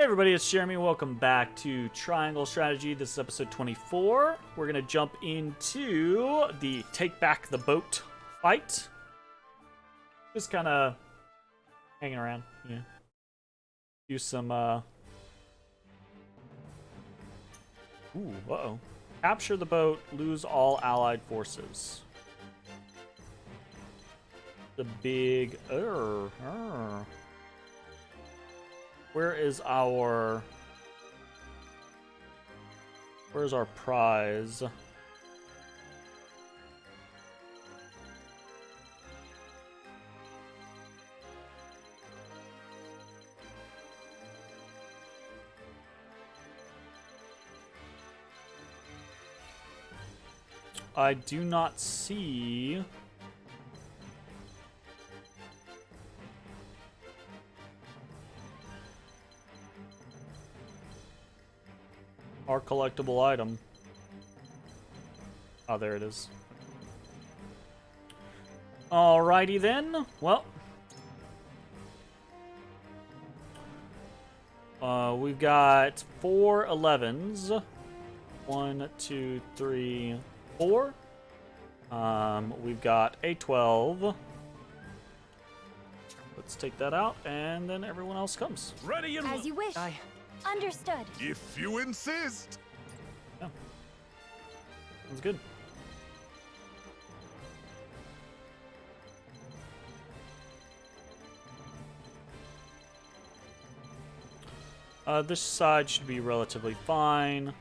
Hey everybody, it's Jeremy. Welcome back to Triangle Strategy. This is episode 24. We're going to jump into the Take Back the Boat fight. Just kind of hanging around, you know. Do some, Ooh, uh-oh. Capture the boat, lose all allied forces. The big... Where's our prize? I do not see. Our collectible item. Oh, there it is. Alrighty then. Well. We've got 4 11s. 1, 2, 3, 4. We've got a 12. Let's take that out, and then everyone else comes. Ready and As you wish. Understood. if you insist. Yeah. Sounds good. This side should be relatively fine.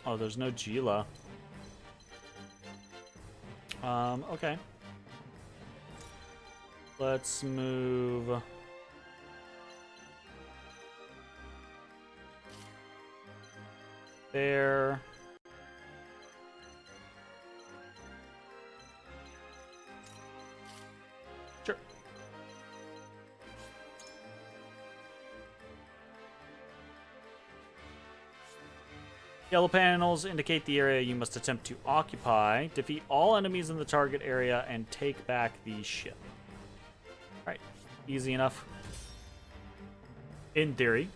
Oh, there's no Gila. Okay. Let's move. There. Sure. Yellow panels indicate the area you must attempt to occupy. Defeat all enemies in the target area and take back the ship. Alright, easy enough. In theory.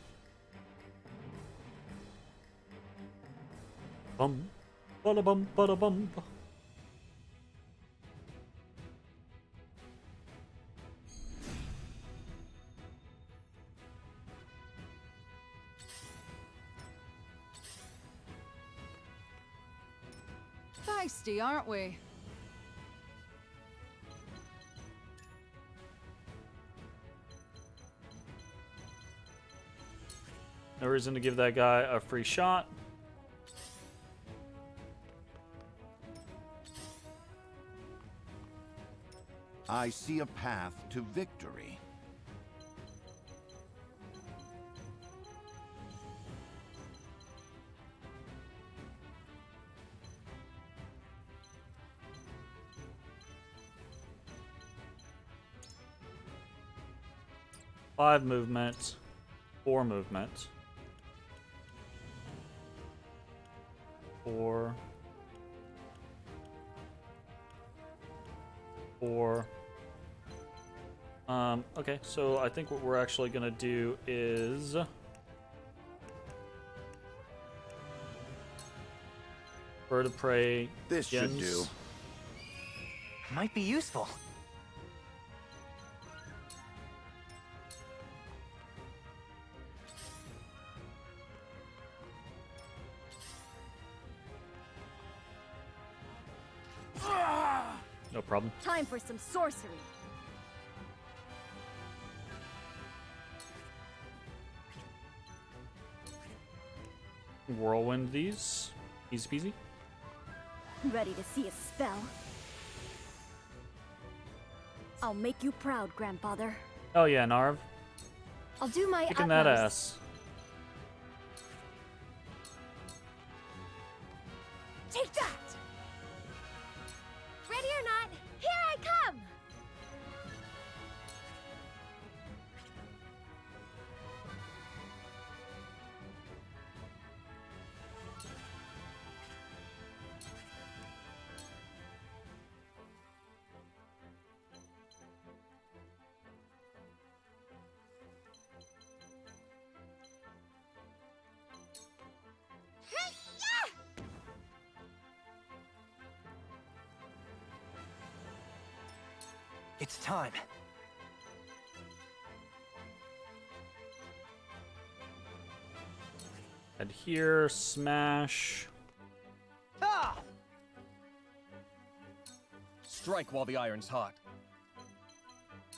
Bum, bada bum, bada bum. Feisty, aren't we? No reason to give that guy a free shot. I see a path to victory. Five movement, 4 movement. 4. 4. Okay, so I think what we're actually gonna do is bird of prey. This should begins. do. Might be useful. No problem. Time for some sorcery. Whirlwind these. Easy peasy. Ready to see a spell? I'll make you proud, Grandfather. Oh yeah, Narv. I'll do my Kicking utmost. that ass. Take that! Ready or not, here I come! It's time. Head here, smash. Ah! Strike while the iron's hot.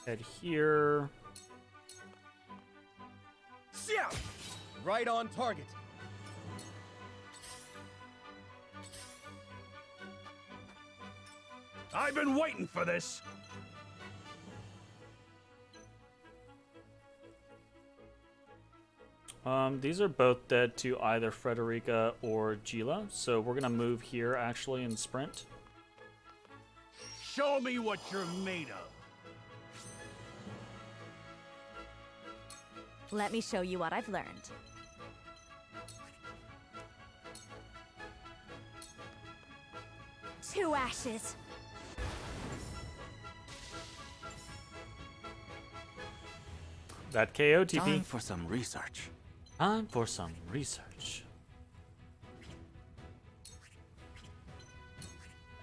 Head here. Yeah! Right on target. I've been waiting for this. These are both dead to either Frederica or Gila, so we're gonna move here actually and sprint. Show me what you're made of. Let me show you what I've learned. Two ashes. That KO TP. Time for some research. Time for some research.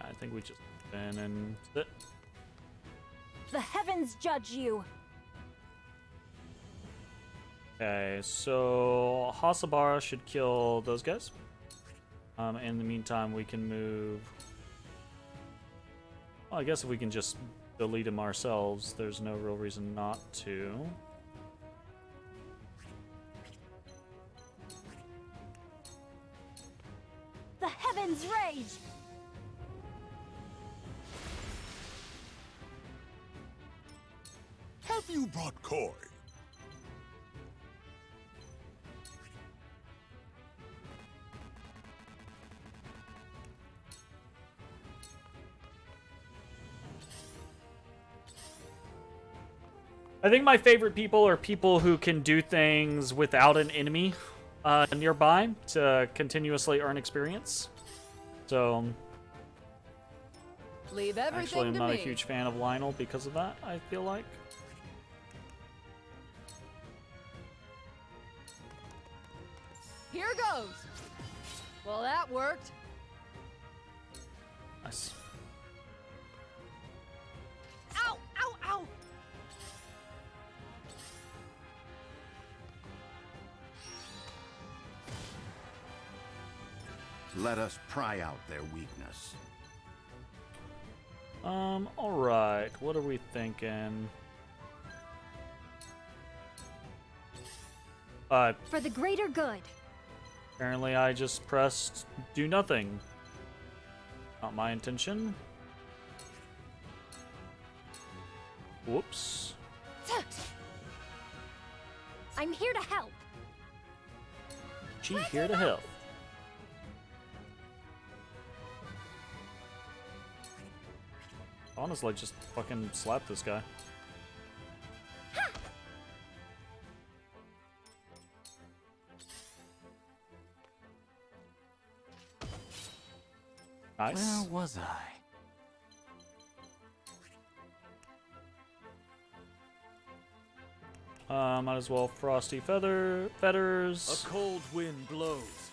I think we just spin and sit. The heavens judge you. Okay, so Hasabara should kill those guys. In the meantime, we can move. Well, I guess if we can just delete them ourselves, there's no real reason not to. The heavens rage. Have you brought koi? I think my favorite people are people who can do things without an enemy nearby to continuously earn experience. So, Leave everything actually, I'm to not me. a huge fan of Lionel because of that, I feel like. Here goes. Well, that worked. Nice. Ow! Ow! Ow! Let us pry out their weakness. Alright, what are we thinking? For the greater good. Apparently I just pressed do nothing. Not my intention. Whoops. I'm here to help. She here to help. Honestly, just fucking slap this guy. Nice. Where was I? Might as well Frosty Feathers. A cold wind blows.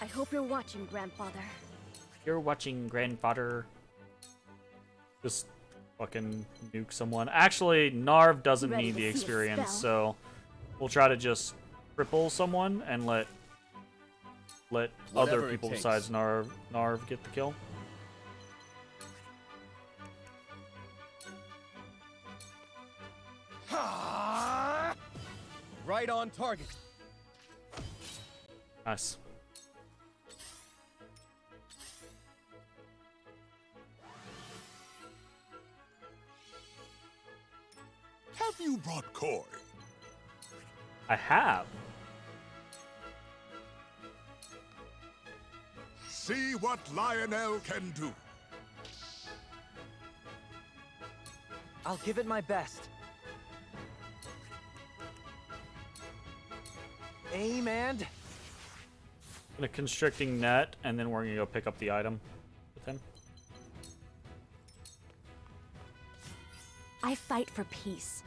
I hope you're watching, Grandfather. You're watching, Grandfather. Just fucking nuke someone. Actually, Narv doesn't Ready need to the see a experience, spell? so we'll try to just cripple someone and let other Whatever it people takes. besides Narv get the kill. Right on target. Nice. Have you brought koi? I have. See what Lionel can do. I'll give it my best. Aim and... In a constricting net, and then we're gonna go pick up the item with him. I fight for peace.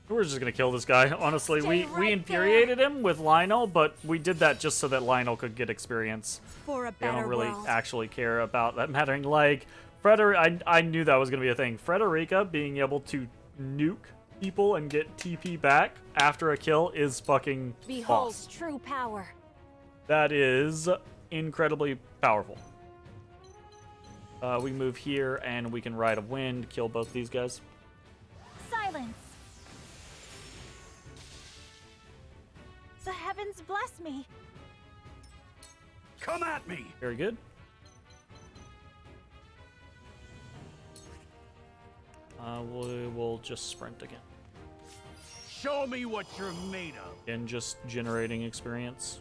We're just gonna kill this guy. Honestly, Stay we right infuriated him with Lionel, but we did that just so that Lionel could get experience. For a I better don't really world. actually care about that mattering. Like, I knew that was gonna be a thing. Frederica being able to nuke people and get TP back after a kill is fucking Behold boss. true power. That is incredibly powerful. We move here and we can ride a wind, kill both these guys. Silence. The heavens bless me. Come at me! Very good. We'll just sprint again. Show me what you're made of. Again, just generating experience.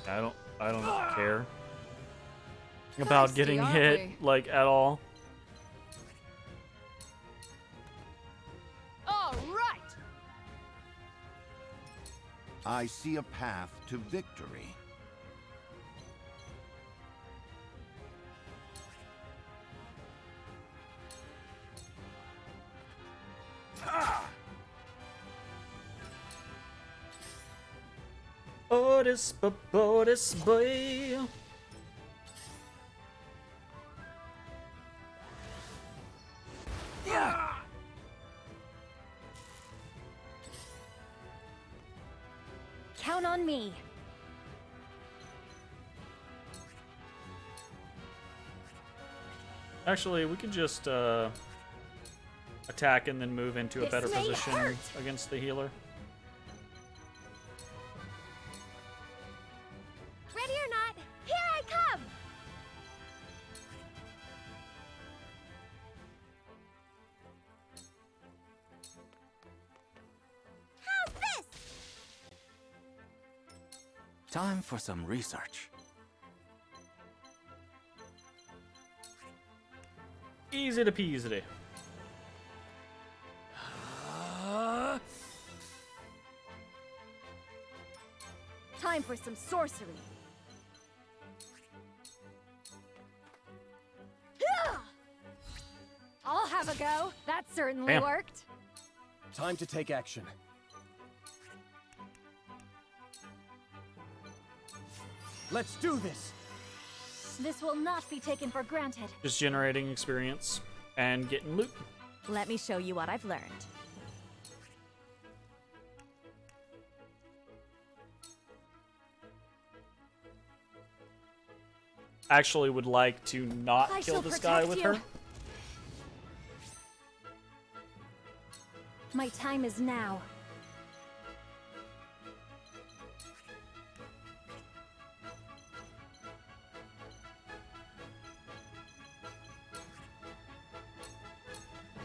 I don't care about Feisty, getting aren't hit, we? like, at all. All right. I see a path to victory. Otis boy. Count on me. Actually, we could just attack and then move into a This better may position hurt. against the healer. Ready or not, here I come! How's this? Time for some research. Easy to peasy. Time for some sorcery. I'll have a go. That certainly Bam. worked. Time to take action. Let's do this! This will not be taken for granted. Just generating experience and getting loot. Let me show you what I've learned. Actually would like to not I kill shall this guy protect with you. her. My time is now.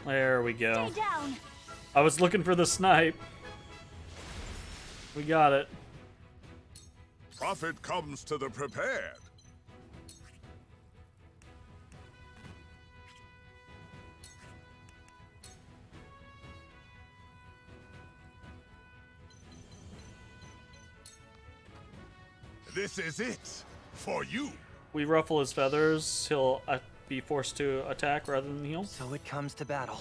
There we go. Stay down. I was looking for the snipe. We got it. Profit comes to the prepared. This is it for you. We ruffle his feathers. He'll be forced to attack rather than heal. So it comes to battle.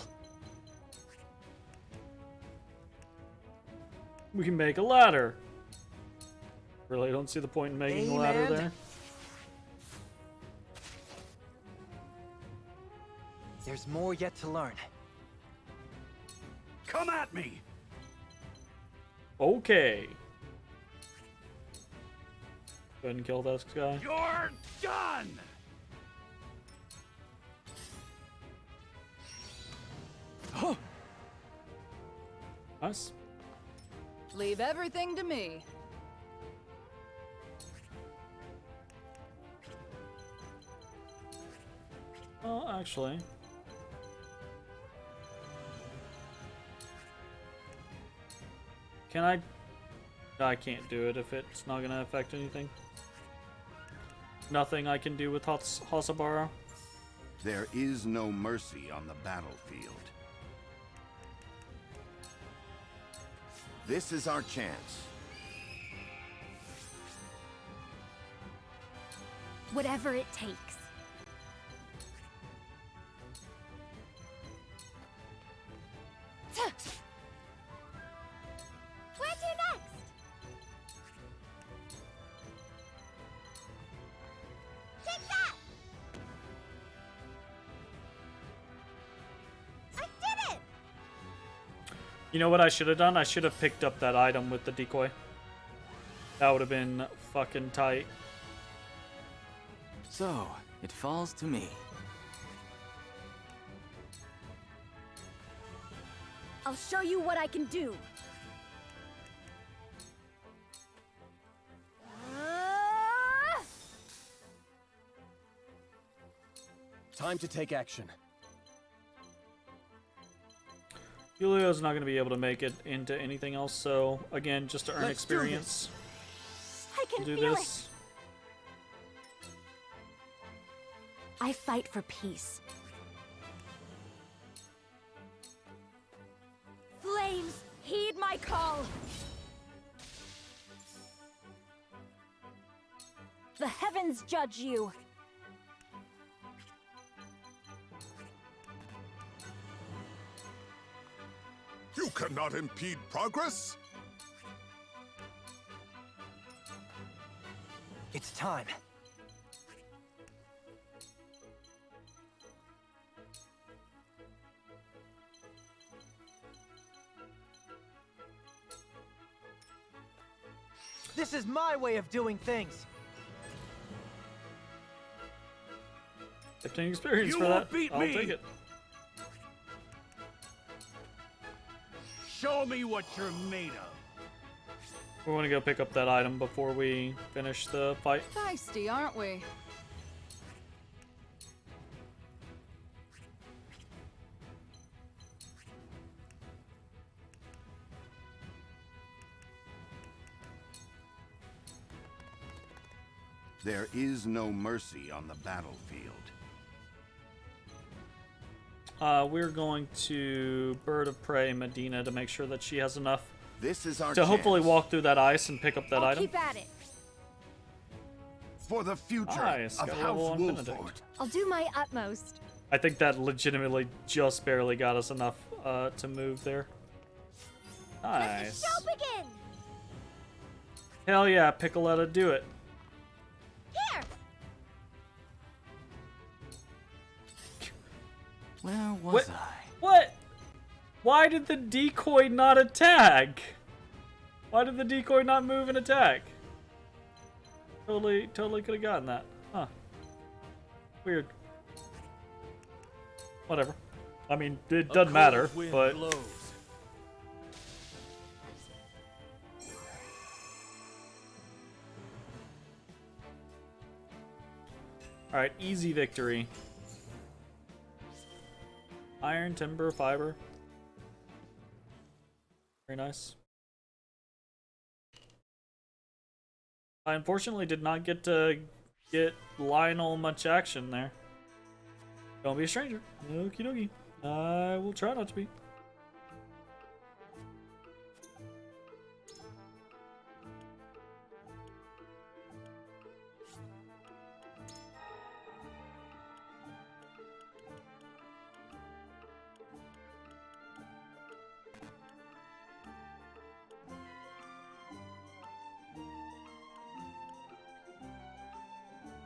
We can make a ladder. Really don't see the point in making a ladder Amen. there. There's more yet to learn. Come at me! Okay. Go ahead and kill this guy. You're done! Nice. Leave everything to me. Well, actually. Can I? I can't do it if it's not going to affect anything. Nothing I can do with Hasabara. There is no mercy on the battlefield. This is our chance. Whatever it takes. You know what I should have done? I should have picked up that item with the decoy. That would have been fucking tight. So, it falls to me. I'll show you what I can do. Time to take action. Julio's not going to be able to make it into anything else, so again, just to earn Let's do experience, I can do feel this. it. I fight for peace. Flames, heed my call. The heavens judge you. You cannot impede progress? It's time. This is my way of doing things. 15 experience You for won't that. beat I'll me. take it. Show me what you're made of. We want to go pick up that item before we finish the fight. Feisty, aren't we? There is no mercy on the battlefield. We're going to Bird of Prey Medina to make sure that she has enough This is our to hopefully chance walk through that ice and pick up that I'll item. keep at it. for the future Nice, of got a House level 1 Benedict. Wolford. I'll do my utmost. I think that legitimately just barely got us enough to move there. Nice. Show begin. Hell yeah, Piccoletta, do it. Here. Where was What? I? What? Why did the decoy not attack? Why did the decoy not move and attack? Totally could have gotten that. Huh. Weird. Whatever. I mean, it doesn't matter, but... Alright, easy victory. Iron, timber, fiber. Very nice. I unfortunately did not get to get Lionel much action there. Don't be a stranger. Okie dokie. I will try not to be.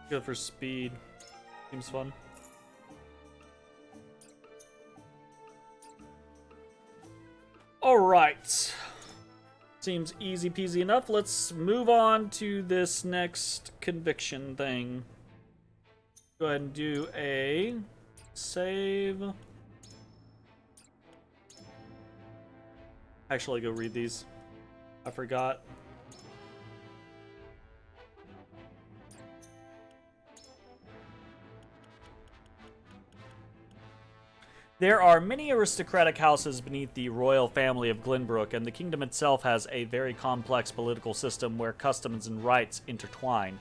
Good for speed. Seems fun. Alright. Seems easy peasy enough. Let's move on to this next conviction thing. Go ahead and do a save. Actually, go read these. I forgot. There are many aristocratic houses beneath the royal family of Glenbrook, and the kingdom itself has a very complex political system where customs and rights intertwine.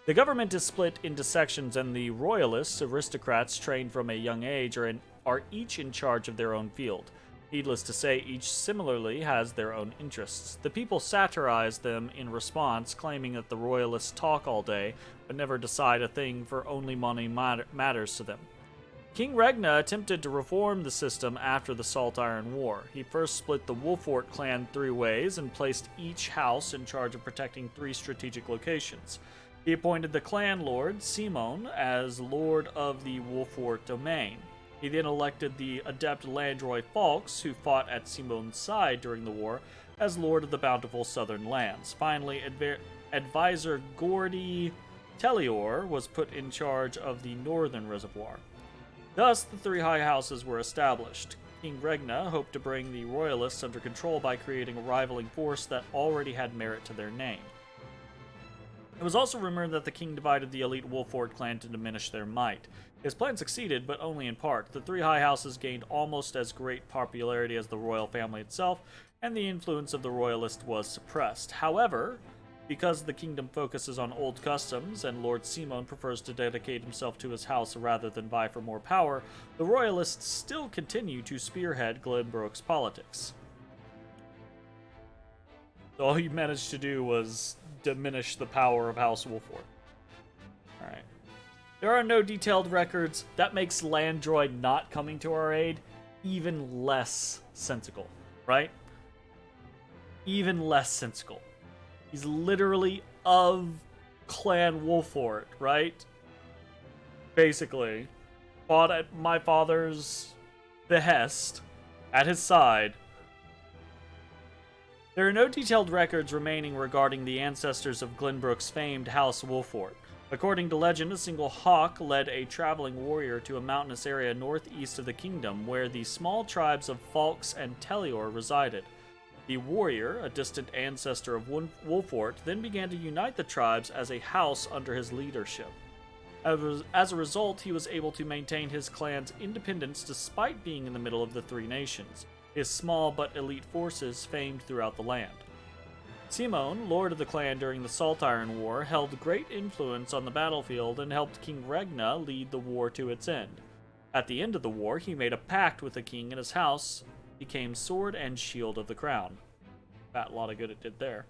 The government is split into sections, and the royalists, aristocrats trained from a young age, are each in charge of their own field. Needless to say, each similarly has their own interests. The people satirize them in response, claiming that the royalists talk all day, but never decide a thing, for only money matters to them. King Regna attempted to reform the system after the Salt Iron War. He first split the Wolfort clan 3 ways and placed each house in charge of protecting 3 strategic locations. He appointed the clan lord, Simon, as lord of the Wolfort domain. He then elected the adept Landroy Fawkes, who fought at Simon's side during the war, as Lord of the bountiful southern lands. Finally, advisor Gordy Tellior was put in charge of the northern reservoir. Thus, the three high houses were established. King Regna hoped to bring the royalists under control by creating a rivaling force that already had merit to their name. It was also rumored that the king divided the elite Wolford clan to diminish their might. His plan succeeded, but only in part. The three high houses gained almost as great popularity as the royal family itself, and the influence of the royalist was suppressed. However, because the kingdom focuses on old customs and Lord Simon prefers to dedicate himself to his house rather than vie for more power, the royalists still continue to spearhead Glenbrook's politics. So all you managed to do was diminish the power of House Wolford. Alright. There are no detailed records. That makes Landroid not coming to our aid even less sensical, right? Even less sensical. He's literally of Clan Wolford, right? Basically. Fought at my father's behest, at his side. There are no detailed records remaining regarding the ancestors of Glenbrook's famed House Wolford. According to legend, a single hawk led a traveling warrior to a mountainous area northeast of the kingdom where the small tribes of Fawkes and Tellior resided. The warrior, a distant ancestor of Wolfort, then began to unite the tribes as a house under his leadership. As a result, he was able to maintain his clan's independence despite being in the middle of the three nations, his small but elite forces famed throughout the land. Simon, lord of the clan during the Salt Iron War, held great influence on the battlefield and helped King Regna lead the war to its end. At the end of the war, he made a pact with the king and his house, became sword and shield of the crown. Fat lot of good it did there.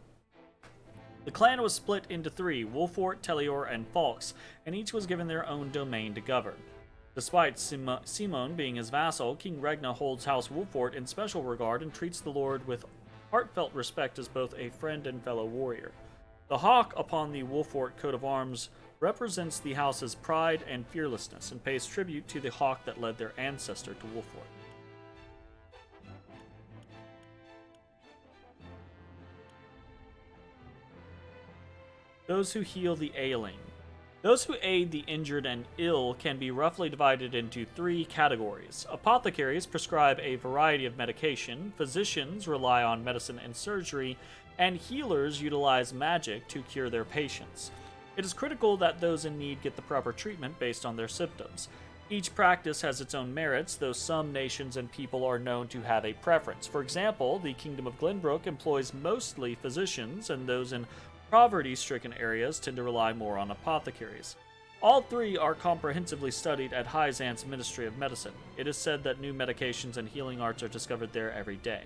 The clan was split into three, Wolfort, Tellior, and Fawkes, and each was given their own domain to govern. Despite Simon being his vassal, King Regna holds House Wolfort in special regard and treats the lord with heartfelt respect as both a friend and fellow warrior. The hawk upon the Wolfort coat of arms represents the house's pride and fearlessness and pays tribute to the hawk that led their ancestor to Wolfort. Those who heal the ailing. Those who aid the injured and ill can be roughly divided into three categories. Apothecaries prescribe a variety of medication, physicians rely on medicine and surgery, and healers utilize magic to cure their patients. It is critical that those in need get the proper treatment based on their symptoms. Each practice has its own merits, though some nations and people are known to have a preference. For example, the Kingdom of Glenbrook employs mostly physicians, and those in poverty-stricken areas tend to rely more on apothecaries. All three are comprehensively studied at Hyzant's Ministry of Medicine. It is said that new medications and healing arts are discovered there every day.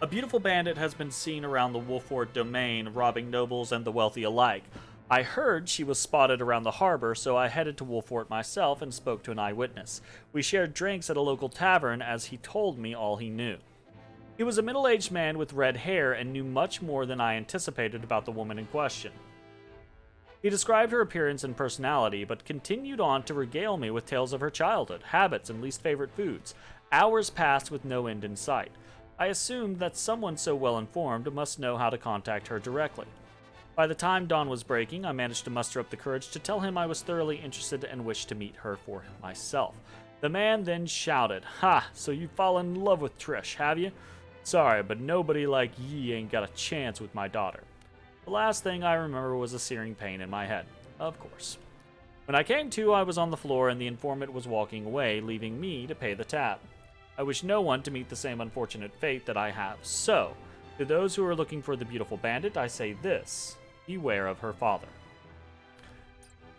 A beautiful bandit has been seen around the Wolford domain, robbing nobles and the wealthy alike. I heard she was spotted around the harbor, so I headed to Wolfort myself and spoke to an eyewitness. We shared drinks at a local tavern as he told me all he knew. He was a middle-aged man with red hair and knew much more than I anticipated about the woman in question. He described her appearance and personality, but continued on to regale me with tales of her childhood, habits, and least favorite foods. Hours passed with no end in sight. I assumed that someone so well informed must know how to contact her directly. By the time dawn was breaking, I managed to muster up the courage to tell him I was thoroughly interested and wished to meet her for myself. The man then shouted, "Ha, so you've fallen in love with Trish, have you? Sorry, but nobody like ye ain't got a chance with my daughter." The last thing I remember was a searing pain in my head, of course. When I came to, I was on the floor and the informant was walking away, leaving me to pay the tab. I wish no one to meet the same unfortunate fate that I have. So, to those who are looking for the beautiful bandit, I say this: beware of her father.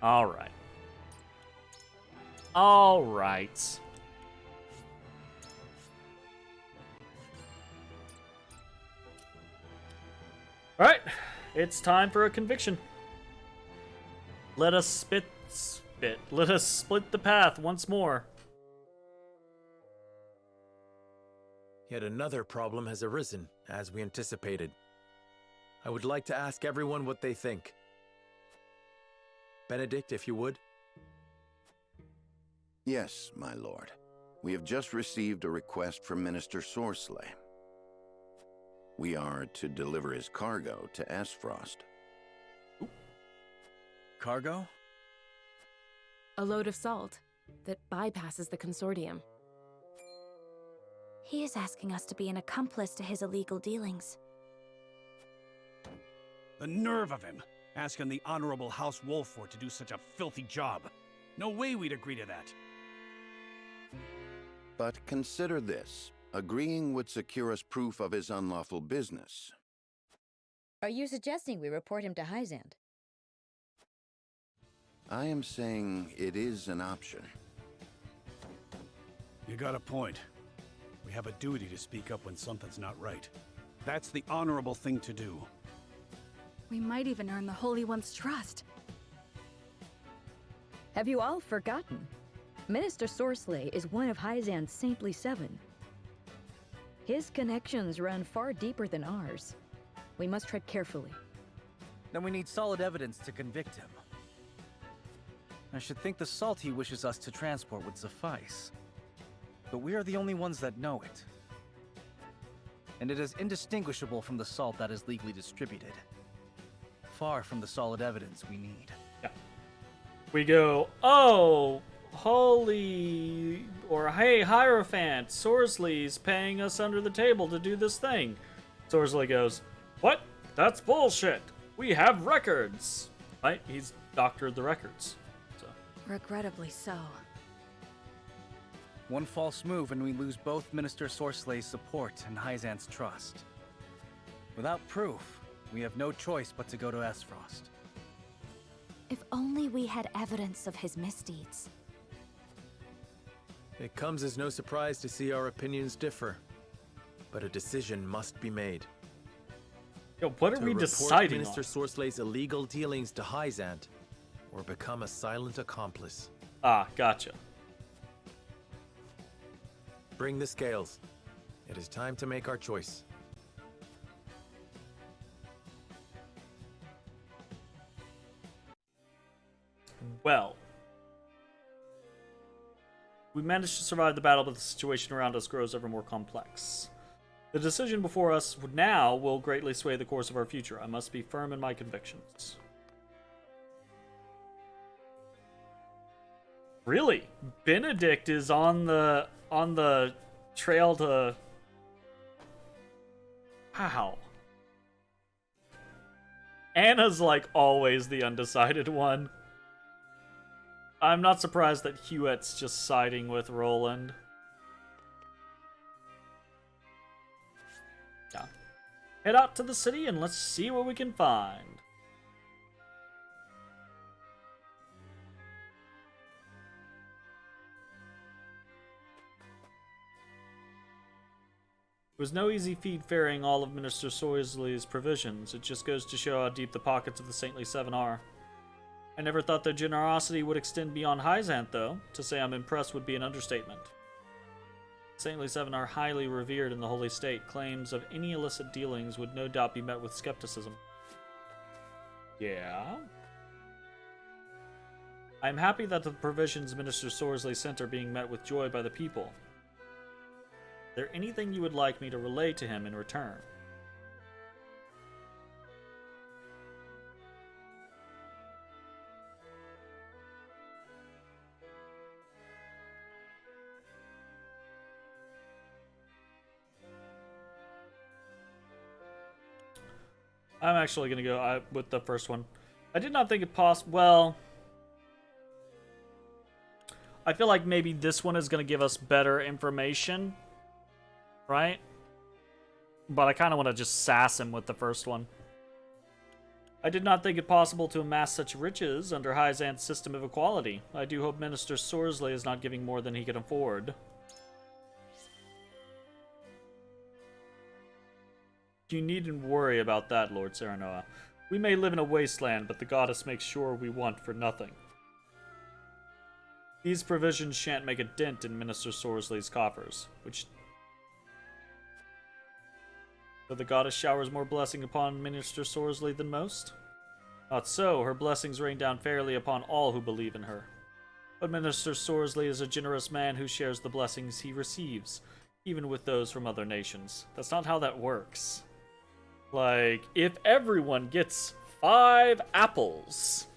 Alright. Alright. Alright, it's time for a conviction. Let us let us split the path once more. Yet another problem has arisen, as we anticipated. I would like to ask everyone what they think. Benedict, if you would. Yes, my lord. We have just received a request from Minister Sorsley. We are to deliver his cargo to Esfrost. Cargo? A load of salt that bypasses the consortium. He is asking us to be an accomplice to his illegal dealings. The nerve of him, asking the Honorable House Wolford to do such a filthy job. No way we'd agree to that. But consider this. Agreeing would secure us proof of his unlawful business. Are you suggesting we report him to Hyzant? I am saying it is an option. You got a point. We have a duty to speak up when something's not right. That's the honorable thing to do. We might even earn the Holy One's trust. Have you all forgotten? Minister Sorsley is one of Hyzant's Saintly Seven. His connections run far deeper than ours. We must tread carefully. Then we need solid evidence to convict him. I should think the salt he wishes us to transport would suffice. But we are the only ones that know it. And it is indistinguishable from the salt that is legally distributed. Far from the solid evidence we need. Yeah. We go, oh, holy, or hey, Hierophant, Sorsley's paying us under the table to do this thing. Sorsley goes, what? That's bullshit. We have records. Right? He's doctored the records. So. Regrettably so. One false move and we lose both Minister Sorsley's support and Hyzant's trust. Without proof, we have no choice but to go to Esfrost. If only we had evidence of his misdeeds. It comes as no surprise to see our opinions differ. But a decision must be made. Yo, what are we deciding on? Minister Sorsley's illegal dealings to Hyzant, or become a silent accomplice. Ah, gotcha. Bring the scales. It is time to make our choice. Well, we managed to survive the battle, but the situation around us grows ever more complex. The decision before us now will greatly sway the course of our future. I must be firm in my convictions. Really? Benedict is on the trail to... Wow. Anna's like always the undecided one. I'm not surprised that Hewitt's just siding with Roland. Yeah. Head out to the city and let's see what we can find. It was no easy feat ferrying all of Minister Sorsley's provisions. It just goes to show how deep the pockets of the Saintly Seven are. I never thought their generosity would extend beyond Hyzant, though. To say I'm impressed would be an understatement. Saintly Seven are highly revered in the Holy State. Claims of any illicit dealings would no doubt be met with skepticism. Yeah? I'm happy that the provisions Minister Sorsley sent are being met with joy by the people. Is there anything you would like me to relay to him in return? I'm actually going to go with the first one. I did not think it possible. Well, I feel like maybe this one is going to give us better information. Right? But I kind of want to just sass him with the first one. I did not think it possible to amass such riches under Hyzant's system of equality. I do hope Minister Sorsley is not giving more than he can afford. You needn't worry about that, Lord Serenoa. We may live in a wasteland, but the goddess makes sure we want for nothing. These provisions shan't make a dent in Minister Sorsley's coffers, which... So the goddess showers more blessing upon Minister Sorsley than most? Not so. Her blessings rain down fairly upon all who believe in her. But Minister Sorsley is a generous man who shares the blessings he receives, even with those from other nations. That's not how that works. Like, if everyone gets 5 apples,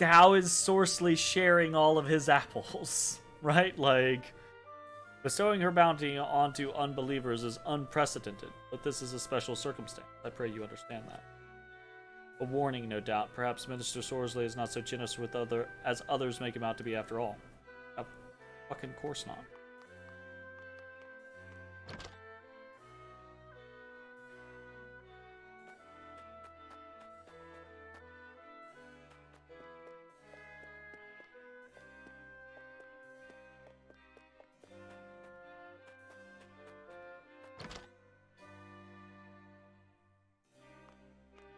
how is Sorsley sharing all of his apples? Right? Like, bestowing her bounty onto unbelievers is unprecedented, but this is a special circumstance. I pray you understand that. A warning, no doubt. Perhaps Minister Sorsley is not so generous with as others make him out to be after all. Of fucking course not.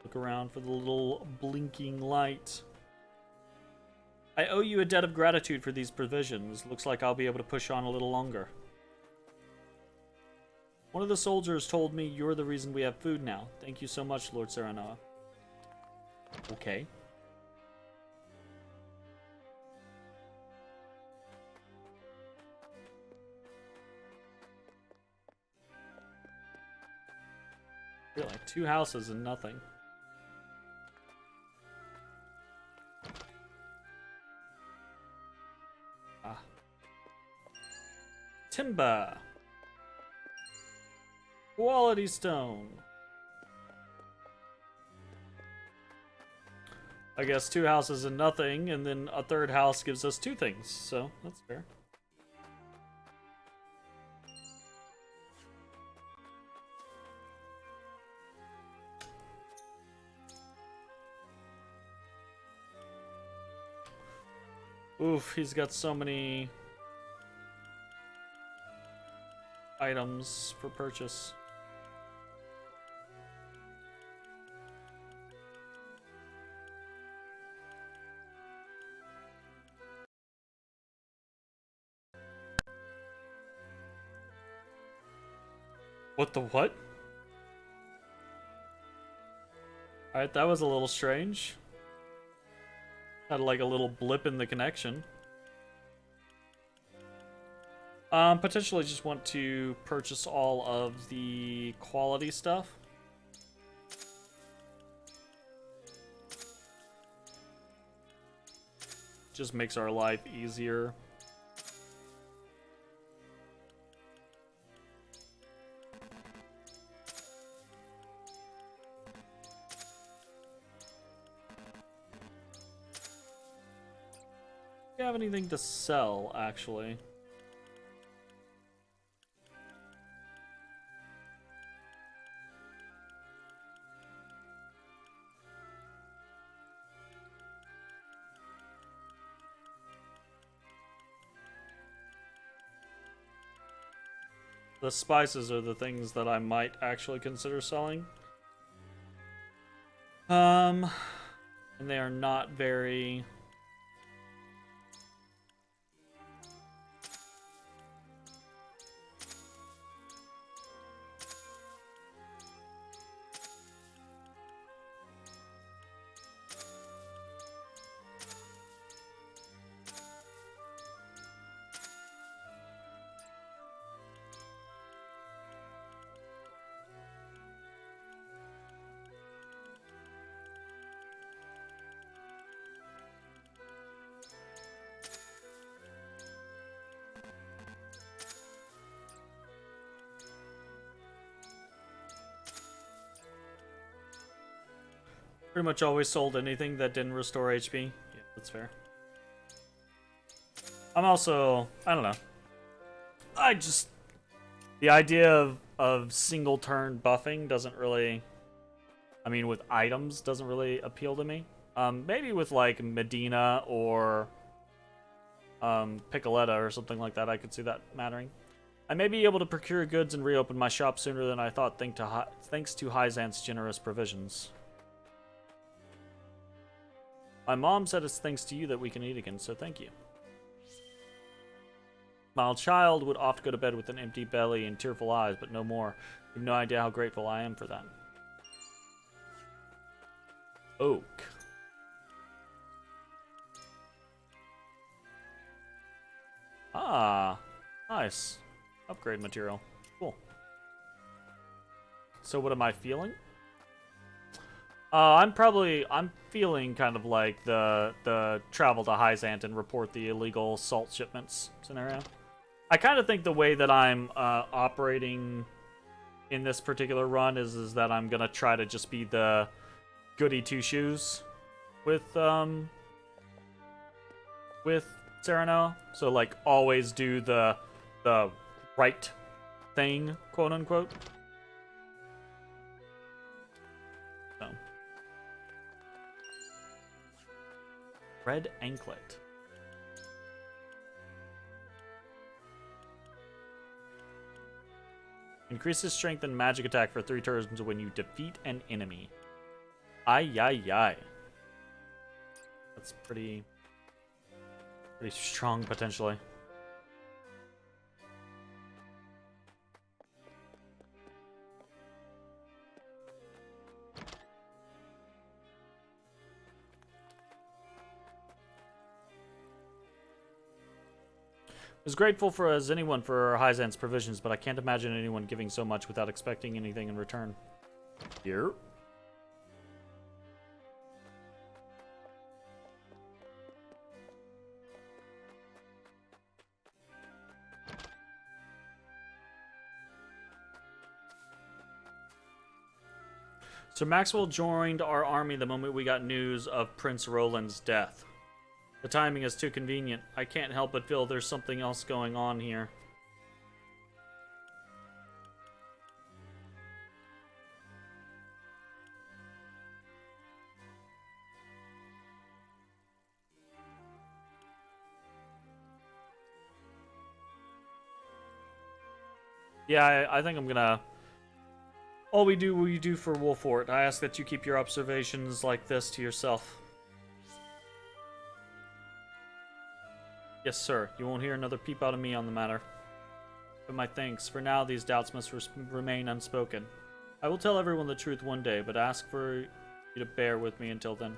Look around for the little blinking light. I owe you a debt of gratitude for these provisions. Looks like I'll be able to push on a little longer. One of the soldiers told me you're the reason we have food now. Thank you so much, Lord Serenoa. Okay. Really, 2 houses and nothing. Timber. Quality stone. I guess 2 houses and nothing, and then a 3rd house gives us 2 things, so that's fair. Oof, he's got so many items for purchase. What the what? Alright, that was a little strange. Had like a little blip in the connection. Potentially just want to purchase all of the quality stuff. Just makes our life easier. Do you have anything to sell, actually? The spices are the things that I might actually consider selling. And they are not very... Pretty much always sold anything that didn't restore HP. Yeah, that's fair. I'm also, I don't know. The idea of single turn buffing doesn't really, I mean, with items doesn't really appeal to me. Maybe with like Medina or Piccoletta or something like that, I could see that mattering. I may be able to procure goods and reopen my shop sooner than I thought thanks to Hyzant's generous provisions. My mom said it's thanks to you that we can eat again, so thank you. Mild child would oft go to bed with an empty belly and tearful eyes, but no more. You have no idea how grateful I am for that. Oak. Ah, nice. Upgrade material. Cool. So what am I feeling? I'm feeling kind of like the travel to Hyzant and report the illegal salt shipments scenario. I kind of think the way that I'm operating in this particular run is that I'm gonna try to just be the goody two shoes with Serenoa. So like always do the right thing, quote unquote. So. Red anklet. Increases strength and magic attack for 3 turns when you defeat an enemy. Ay, ay, ay. That's pretty strong, potentially. Was grateful for as anyone for Hyzant's provisions, but I can't imagine anyone giving so much without expecting anything in return. Here. So Maxwell joined our army the moment we got news of Prince Roland's death. The timing is too convenient. I can't help but feel there's something else going on here. Yeah, I think I'm gonna... All we do for Wolfort. I ask that you keep your observations like this to yourself. Yes, sir. You won't hear another peep out of me on the matter. But my thanks. For now, these doubts must remain unspoken. I will tell everyone the truth one day, but ask for you to bear with me until then.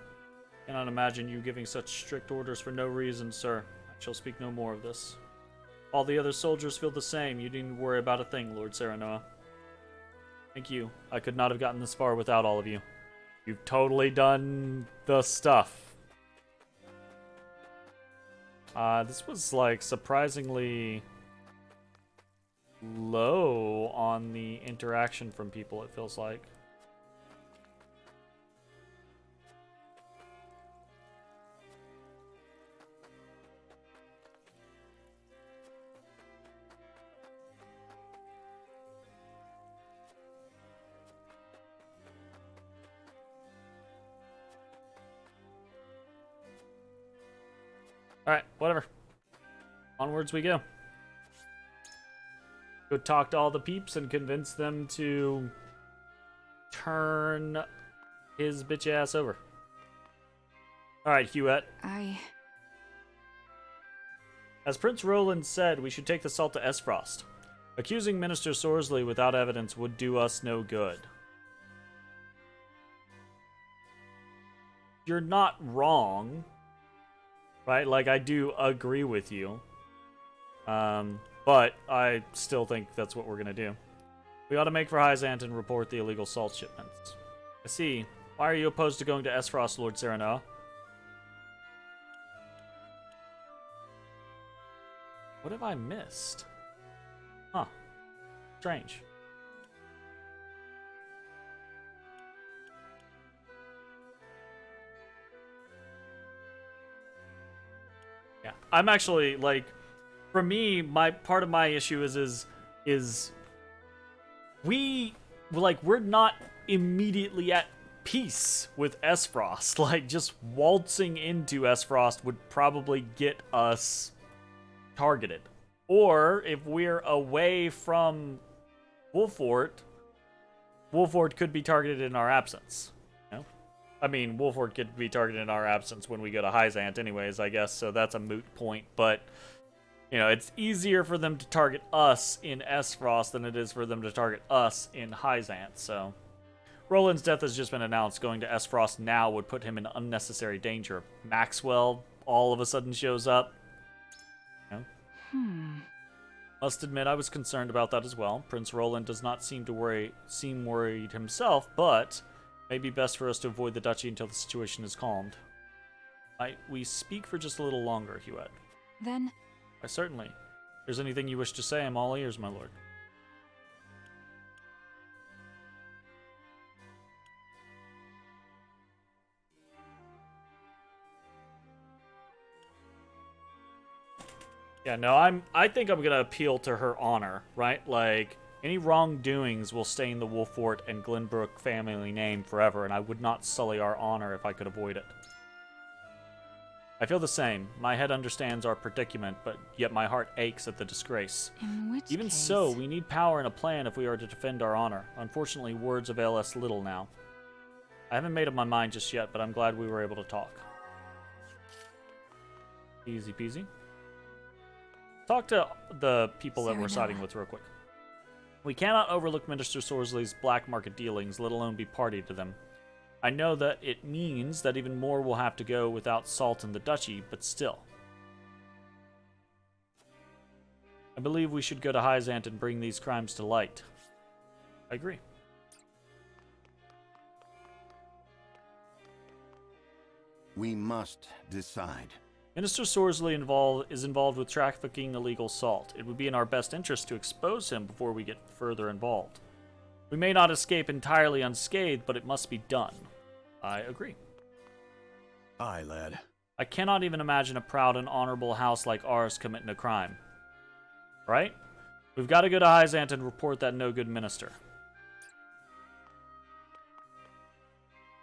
Cannot imagine you giving such strict orders for no reason, sir. I shall speak no more of this. All the other soldiers feel the same. You needn't worry about a thing, Lord Serenoa. Thank you. I could not have gotten this far without all of you. You've totally done the stuff. This was, like, surprisingly low on the interaction from people, it feels like. Alright, whatever. Onwards we go. Go talk to all the peeps and convince them to turn his bitch ass over. Alright, Hughette. As Prince Roland said, we should take the salt to Esfrost. Accusing Minister Sorsley without evidence would do us no good. You're not wrong. Right? Like, I do agree with you. But I still think that's what we're gonna do. We ought to make for Hyzant and report the illegal salt shipments. I see. Why are you opposed to going to Esfrost, Lord Serenoa? What have I missed? Huh. Strange. Yeah, I'm actually, like, for me, part of my issue is we're not immediately at peace with Esfrost. Like, just waltzing into Esfrost would probably get us targeted. Or, if we're away from Wolfort could be targeted in our absence. I mean, Wolfort could be targeted in our absence when we go to Hyzant anyways, I guess, so that's a moot point. But You know, it's easier for them to target us in Esfrost than it is for them to target us in Hyzant, so... Roland's death has just been announced. Going to Esfrost now would put him in unnecessary danger. Maxwell all of a sudden shows up. You know? Must admit, I was concerned about that as well. Prince Roland does not seem worried himself, but may be best for us to avoid the duchy until the situation is calmed. Might we speak for just a little longer, Huet? Then... Certainly. If there's anything you wish to say, I'm all ears, my lord. Yeah, no, I think I'm gonna appeal to her honor, right? Like, any wrongdoings will stain the Wolfort and Glenbrook family name forever, and I would not sully our honor if I could avoid it. I feel the same. My head understands our predicament, but yet my heart aches at the disgrace. In which Even case... so, we need power and a plan if we are to defend our honor. Unfortunately, words avail us little now. I haven't made up my mind just yet, but I'm glad we were able to talk. Easy peasy. Talk to the people that we're siding with real quick. We cannot overlook Minister Sorsley's black market dealings, let alone be party to them. I know that it means that even more will have to go without salt in the duchy, but still. I believe we should go to Hyzant and bring these crimes to light. I agree. We must decide. Minister Sorsley is involved with trafficking illegal salt. It would be in our best interest to expose him before we get further involved. We may not escape entirely unscathed, but it must be done. I agree. Aye, lad. I cannot even imagine a proud and honorable house like ours committing a crime. Right? We've got to go to Hyzant and report that no-good minister.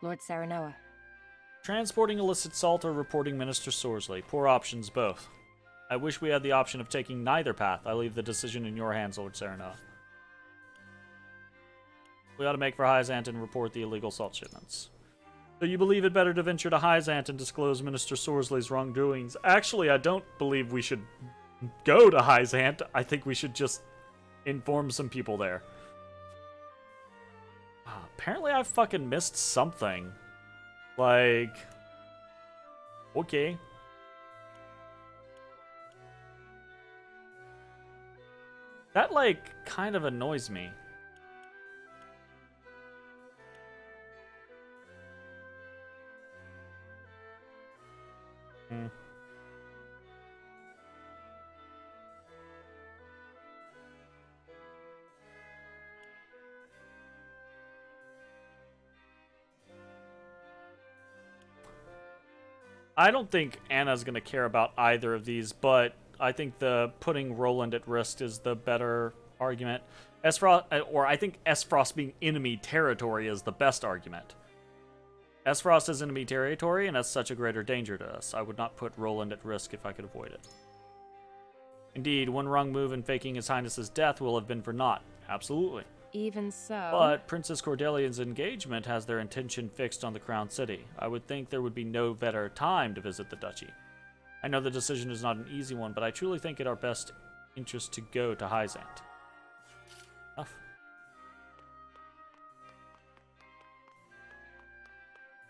Lord Saranoa. Transporting illicit salt or reporting Minister Sorsley. Poor options both. I wish we had the option of taking neither path. I leave the decision in your hands, Lord Saranoa. We ought to make for Hyzant and report the illegal salt shipments. So you believe it better to venture to Hyzant and disclose Minister Sorsley's wrongdoings? Actually, I don't believe we should go to Hyzant. I think we should just inform some people there. Apparently I fucking missed something. Like... Okay. That, like, kind of annoys me. I don't think Anna's going to care about either of these, but I think the putting Roland at risk is the better argument. I think Esfrost being enemy territory is the best argument. Esfrost is enemy territory, and that's such a greater danger to us. I would not put Roland at risk if I could avoid it. Indeed, one wrong move in faking His Highness's death will have been for naught. Absolutely. Even so... But Princess Cordelia's engagement has their intention fixed on the Crown City. I would think there would be no better time to visit the duchy. I know the decision is not an easy one, but I truly think it our best interest to go to Hyzant. Enough.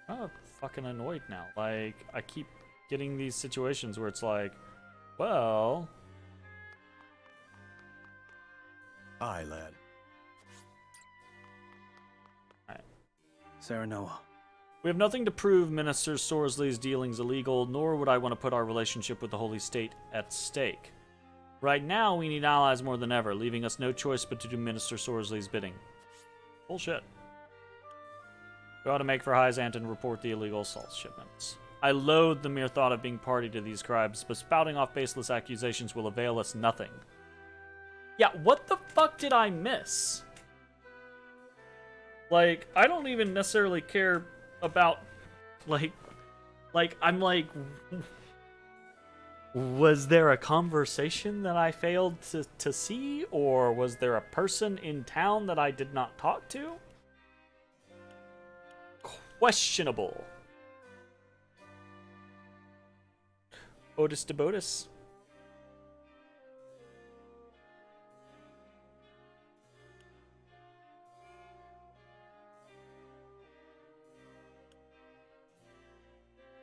I'm fucking annoyed now. Like, I keep getting these situations where it's like, well... Aye, lad. Saranoa. We have nothing to prove Minister Sorsley's dealings illegal, nor would I want to put our relationship with the Holy State at stake. Right now, we need allies more than ever, leaving us no choice but to do Minister Sorsley's bidding. Bullshit. We ought to make for Hyzant and report the illegal salt shipments. I loathe the mere thought of being party to these crimes, but spouting off baseless accusations will avail us nothing. Yeah, what the fuck did I miss? Like, I don't even necessarily care about, like, I'm like, was there a conversation that I failed to see? Or was there a person in town that I did not talk to? Questionable. Otis de Botis.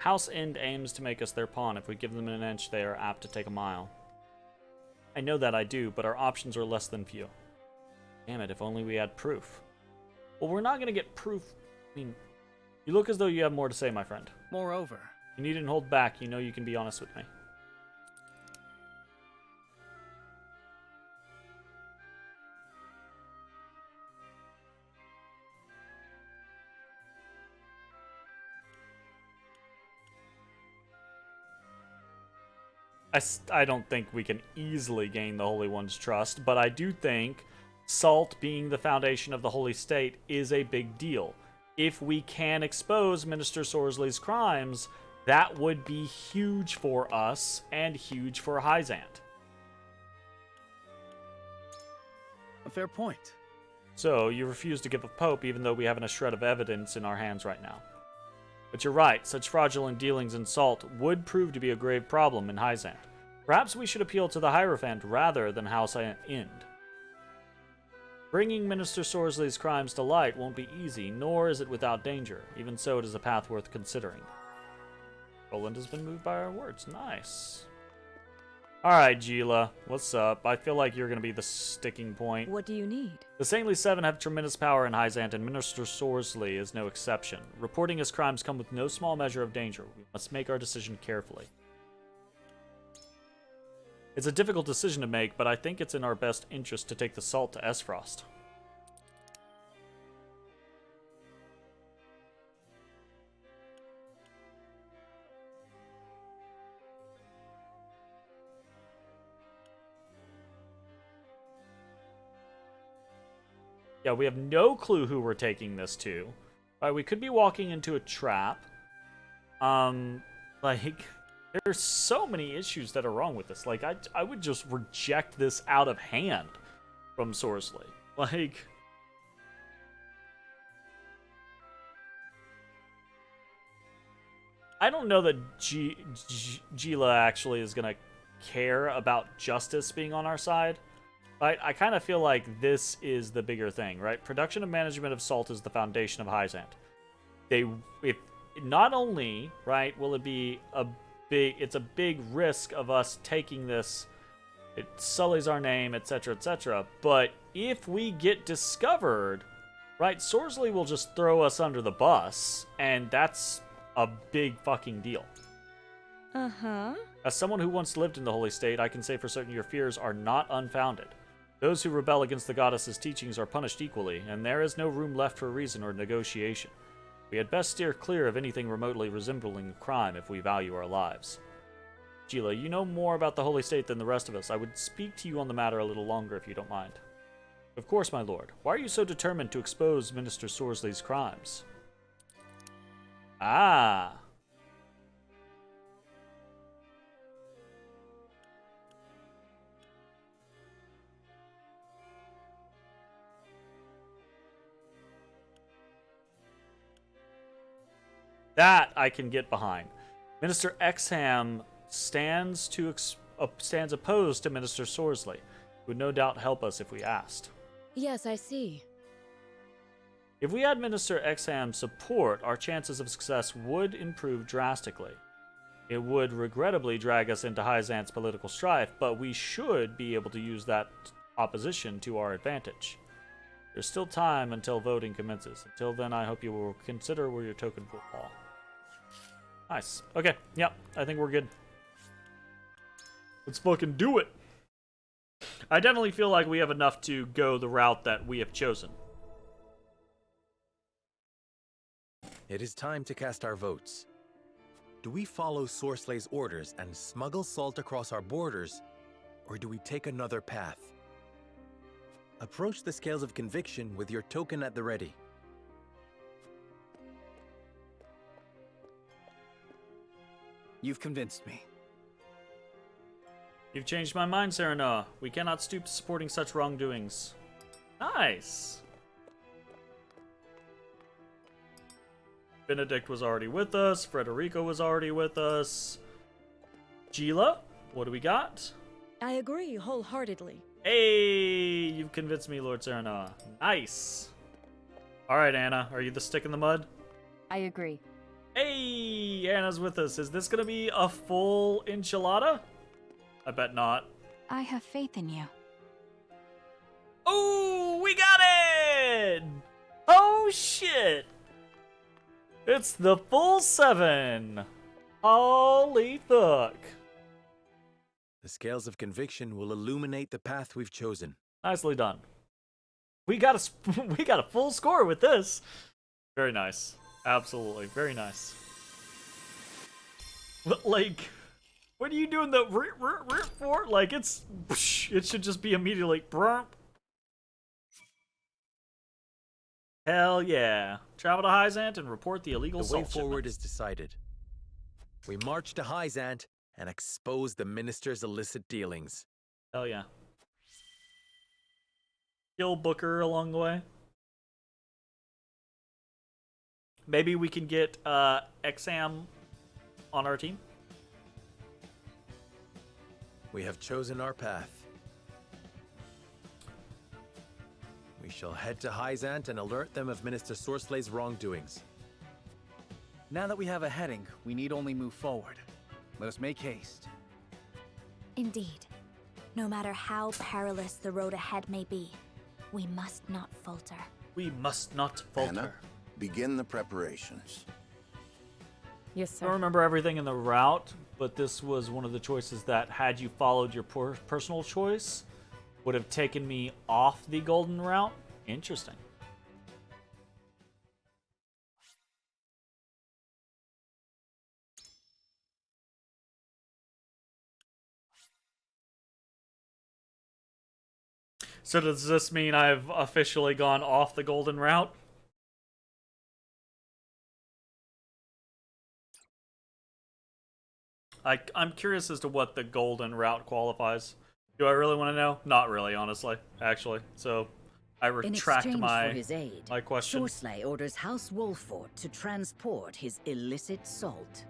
House End aims to make us their pawn. If we give them an inch, they are apt to take a mile. I know that I do, but our options are less than few. Damn it, if only we had proof. Well, we're not going to get proof. I mean, you look as though you have more to say, my friend. Moreover, You needn't hold back. You know you can be honest with me. I don't think we can easily gain the Holy One's trust, but I do think Salt being the foundation of the Holy State is a big deal. If we can expose Minister Sorsley's crimes, that would be huge for us and huge for Hyzant. a fair point. So, you refuse to give a Pope even though we haven't a shred of evidence in our hands right now. But you're right, such fraudulent dealings in Salt would prove to be a grave problem in Hyzant. Perhaps we should appeal to the Hierophant rather than House End. Bringing Minister Sorsley's crimes to light won't be easy, nor is it without danger. Even so, it is a path worth considering. Roland has been moved by our words. Nice. Alright, Gila. What's up? I feel like you're going to be the sticking point. What do you need? The Saintly Seven have tremendous power in Hyzant, and Minister Sorsley is no exception. Reporting his crimes come with no small measure of danger. We must make our decision carefully. It's a difficult decision to make, but I think it's in our best interest to take the Salt to Esfrost. Yeah, we have no clue who we're taking this to. Right, we could be walking into a trap. Like, there's so many issues that are wrong with this. Like, I would just reject this out of hand from Sorsley. Like, I don't know that Gila actually is going to care about justice being on our side. I kind of feel like this is the bigger thing, right? Production and management of Salt is the foundation of Hyzant. If not only, right, will it be it's a big risk of us taking this, it sullies our name, etc., but if we get discovered, right, Sorsley will just throw us under the bus, and that's a big fucking deal. Uh-huh. As someone who once lived in the Holy State, I can say for certain your fears are not unfounded. Those who rebel against the goddess's teachings are punished equally, and there is no room left for reason or negotiation. We had best steer clear of anything remotely resembling a crime if we value our lives. Gila, you know more about the Holy State than the rest of us. I would speak to you on the matter a little longer if you don't mind. Of course, my lord. Why are you so determined to expose Minister Sorsley's crimes? Ah. That I can get behind. Minister Exham stands opposed to Minister Sorsley, who would no doubt help us if we asked. Yes, I see. If we had Minister Exham's support, our chances of success would improve drastically. It would regrettably drag us into Hyzant's political strife, but we should be able to use that opposition to our advantage. There's still time until voting commences. Until then, I hope you will consider where your token will fall. Nice. Okay, yep, I think we're good. Let's fucking do it! I definitely feel like we have enough to go the route that we have chosen. It is time to cast our votes. Do we follow Sorsley's orders and smuggle Salt across our borders, or do we take another path? Approach the scales of conviction with your token at the ready. You've convinced me. You've changed my mind, Serenoa. We cannot stoop to supporting such wrongdoings. Nice! Benedict was already with us. Frederico was already with us. Gila, what do we got? I agree wholeheartedly. Hey, you've convinced me, Lord Serenoa. Nice. All right, Anna, are you the stick in the mud? I agree. Hey, Anna's with us. Is this gonna be a full enchilada? I bet not. I have faith in you. Oh, we got it! Oh, shit! It's the full 7. Holy fuck. The scales of conviction will illuminate the path we've chosen. Nicely done. We got a full score with this. Very nice. Absolutely. Very nice. Like, what are you doing the for? Like, it should just be immediately. Hell yeah. Travel to Hyzant and report the illegal The way salt forward shipment. is decided. We march to Hyzant and expose the minister's illicit dealings. Hell yeah. Kill Booker along the way. Maybe we can get Exam on our team. We have chosen our path. We shall head to Hyzant and alert them of Minister Sorslay's wrongdoings. Now that we have a heading, we need only move forward. Let us make haste. Indeed. No matter how perilous the road ahead may be, we must not falter. We must not falter. Anna, begin the preparations. Yes, I sir. don't remember everything in the route, but this was one of the choices that, had you followed your personal choice, would have taken me off the golden route. Interesting. So does this mean I've officially gone off the golden route? I'm curious as to what the golden route qualifies. Do I really want to know? Not really, honestly, actually. So I retract In exchange my, for his aid, my question. Sorsley orders House Wolford to transport his illicit salt.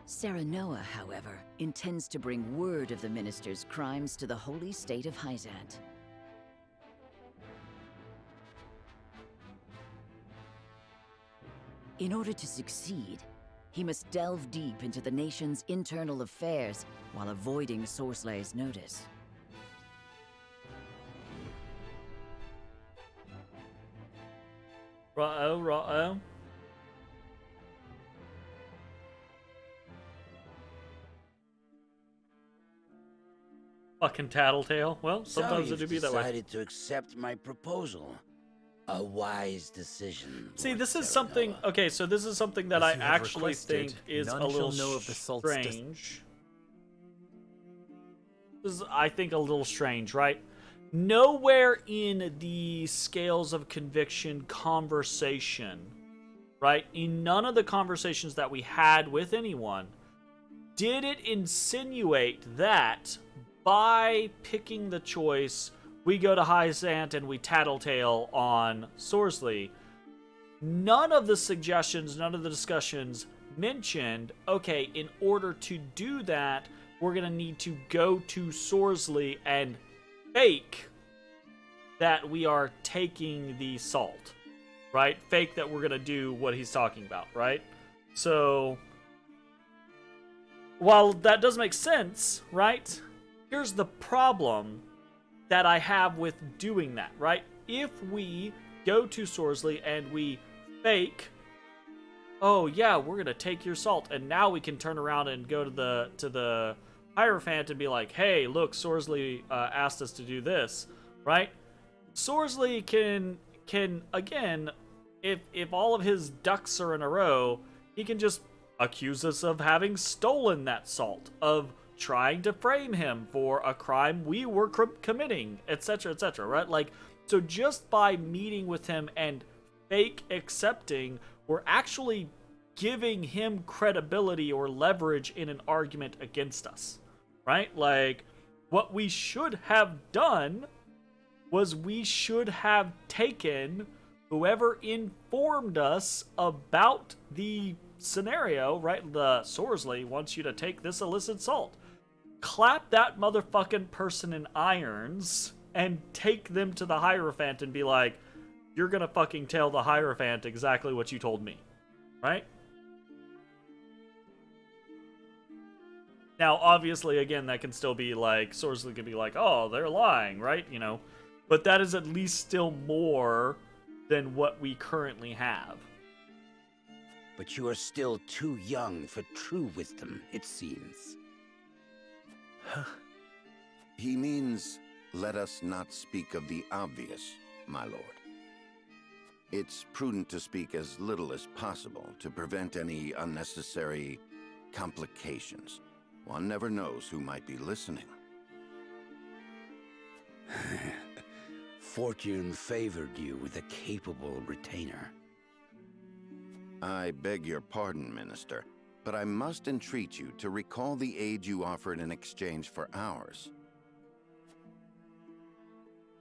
Serenoa, however, intends to bring word of the minister's crimes to the holy state of Hyzant. In order to succeed, he must delve deep into the nation's internal affairs while avoiding Sorsley's notice. Right-o, right-o. Fucking tattletale. Well, sometimes it do be that way. Decided to accept my proposal. A wise decision. See, this is something. Okay, so this is something that I actually think is a little strange. This is, I think, a little strange, right? Nowhere in the scales of conviction conversation, right? In none of the conversations that we had with anyone, did it insinuate that by picking the choice, we go to Hyzant and we tattletale on Sorsley. None of the suggestions, none of the discussions mentioned, okay, in order to do that, we're going to need to go to Sorsley and fake that we are taking the salt, right? Fake that we're going to do what he's talking about, right? So, while that does make sense, right? Here's the problem that I have with doing that, right? If we go to Sorsley and we fake, oh yeah, we're gonna take your salt, and now we can turn around and go to the Hierophant and be like, hey, look, Sorsley asked us to do this, right? Sorsley can again, if all of his ducks are in a row, he can just accuse us of having stolen that salt, of trying to frame him for a crime we were committing, etc., etc., right? Like, so just by meeting with him and fake accepting, we're actually giving him credibility or leverage in an argument against us, right? Like, what we should have done was we should have taken whoever informed us about the scenario, right? The Sorsley wants you to take this illicit salt. Clap that motherfucking person in irons and take them to the Hierophant and be like, you're gonna fucking tell the Hierophant exactly what you told me, right? Now, obviously, again, that can still be like, Sorcerer could be like, oh, they're lying, right? You know, but that is at least still more than what we currently have. But you are still too young for true wisdom, it seems. He means, let us not speak of the obvious, my lord. It's prudent to speak as little as possible to prevent any unnecessary complications. One never knows who might be listening. Fortune favored you with a capable retainer. I beg your pardon, Minister, but I must entreat you to recall the aid you offered in exchange for ours.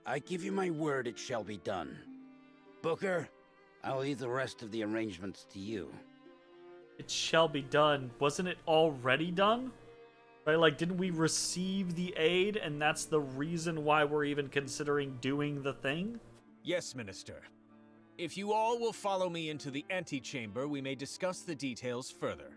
I give you my word it shall be done. Booker, I'll leave the rest of the arrangements to you. It shall be done. Wasn't it already done? Right? Like, didn't we receive the aid, and that's the reason why we're even considering doing the thing? Yes, Minister. If you all will follow me into the antechamber, we may discuss the details further.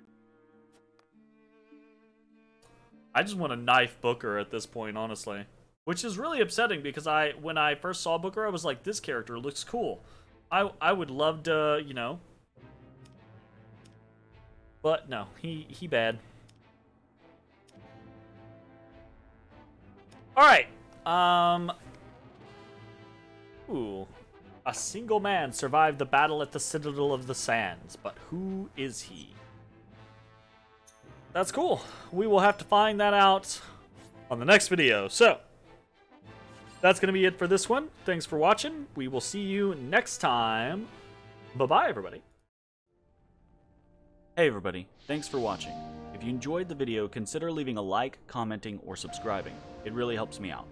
I just want to knife Booker at this point, honestly. Which is really upsetting, because when I first saw Booker, I was like, this character looks cool. I would love to, you know. But no, he bad. Alright. Ooh. A single man survived the battle at the Citadel of the Sands, but who is he? That's cool. We will have to find that out on the next video. So, that's going to be it for this one. Thanks for watching. We will see you next time. Bye-bye, everybody. Hey everybody, thanks for watching. If you enjoyed the video, consider leaving a like, commenting, or subscribing. It really helps me out.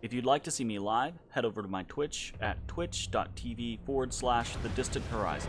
If you'd like to see me live, head over to my Twitch at twitch.tv/thedistanthorizon.